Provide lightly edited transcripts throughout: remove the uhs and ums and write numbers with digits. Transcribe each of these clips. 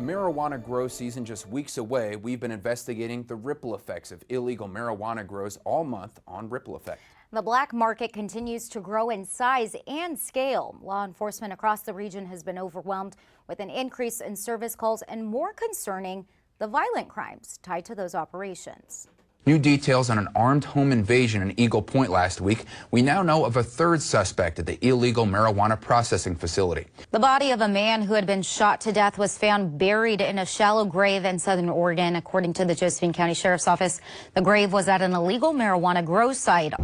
marijuana grow season just weeks away, we've been investigating the ripple effects of illegal marijuana grows all month on Ripple Effect. The black market continues to grow in size and scale. Law enforcement across the region has been overwhelmed with an increase in service calls and, more concerning, the violent crimes tied to those operations. New details on an armed home invasion in Eagle Point last week. We now know of a third suspect at the illegal marijuana processing facility. The body of a man who had been shot to death was found buried in a shallow grave in southern Oregon, according to the Josephine County Sheriff's Office. The grave was at an illegal marijuana grow site.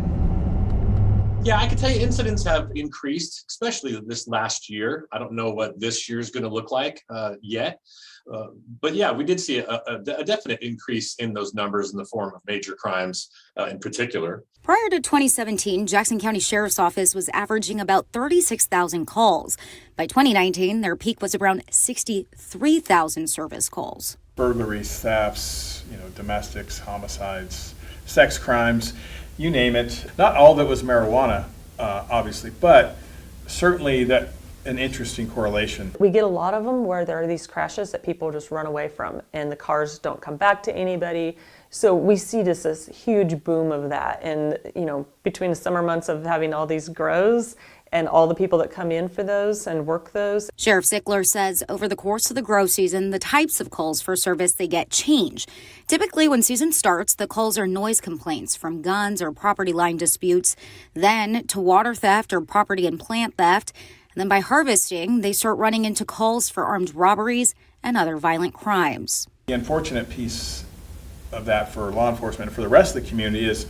Yeah, I can tell you incidents have increased, especially this last year. I don't know what this year is going to look like yet. But yeah, we did see a definite increase in those numbers in the form of major crimes in particular. Prior to 2017, Jackson County Sheriff's Office was averaging about 36,000 calls. By 2019, their peak was around 63,000 service calls. Burglaries, thefts, domestics, homicides, sex crimes, you name it. Not all of it was marijuana, obviously, but certainly that an interesting correlation. We get a lot of them where there are these crashes that people just run away from and the cars don't come back to anybody. So we see just this huge boom of that. And, between the summer months of having all these grows and all the people that come in for those and work those. Sheriff Sickler says over the course of the grow season, the types of calls for service they get change. Typically, when season starts, the calls are noise complaints from guns or property line disputes, then to water theft or property and plant theft. And then by harvesting, they start running into calls for armed robberies and other violent crimes. The unfortunate piece of that for law enforcement and for the rest of the community is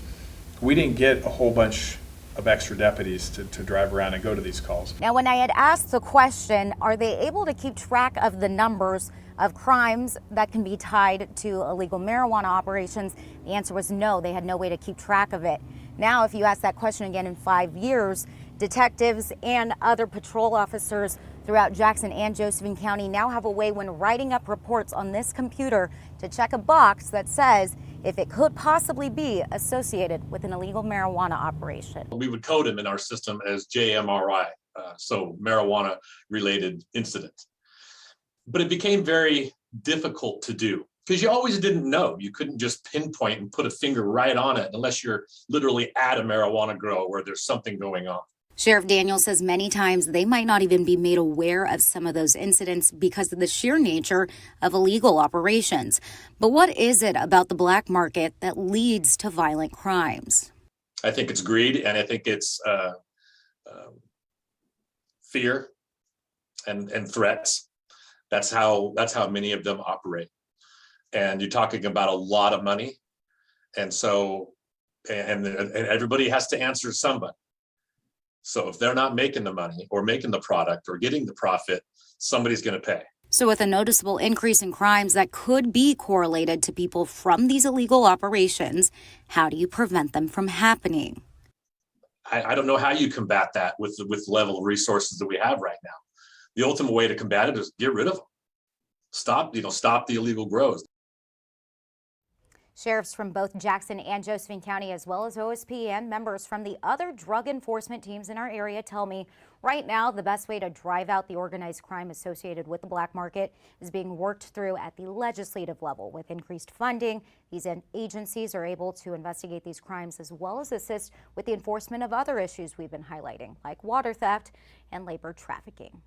we didn't get a whole bunch of extra deputies to drive around and go to these calls. Now, when I had asked the question, are they able to keep track of the numbers of crimes that can be tied to illegal marijuana operations, the answer was no, they had no way to keep track of it. Now, if you ask that question again in 5 years, detectives and other patrol officers throughout Jackson and Josephine County now have a way when writing up reports on this computer to check a box that says if it could possibly be associated with an illegal marijuana operation. We would code them in our system as JMRI, so marijuana related incident. But it became very difficult to do because you always didn't know. You couldn't just pinpoint and put a finger right on it unless you're literally at a marijuana grow where there's something going on. Sheriff Daniel says many times they might not even be made aware of some of those incidents because of the sheer nature of illegal operations. But what is it about the black market that leads to violent crimes? I think it's greed, and I think it's fear and threats. That's how many of them operate. And you're talking about a lot of money, and so and everybody has to answer somebody. So if they're not making the money or making the product or getting the profit, somebody's going to pay. So with a noticeable increase in crimes that could be correlated to people from these illegal operations, how do you prevent them from happening? I don't know how you combat that with the level of resources that we have right now. The ultimate way to combat it is get rid of them. Stop the illegal grows. Sheriffs from both Jackson and Josephine County, as well as OSP and members from the other drug enforcement teams in our area, tell me right now the best way to drive out the organized crime associated with the black market is being worked through at the legislative level. With increased funding, these agencies are able to investigate these crimes as well as assist with the enforcement of other issues we've been highlighting, like water theft and labor trafficking.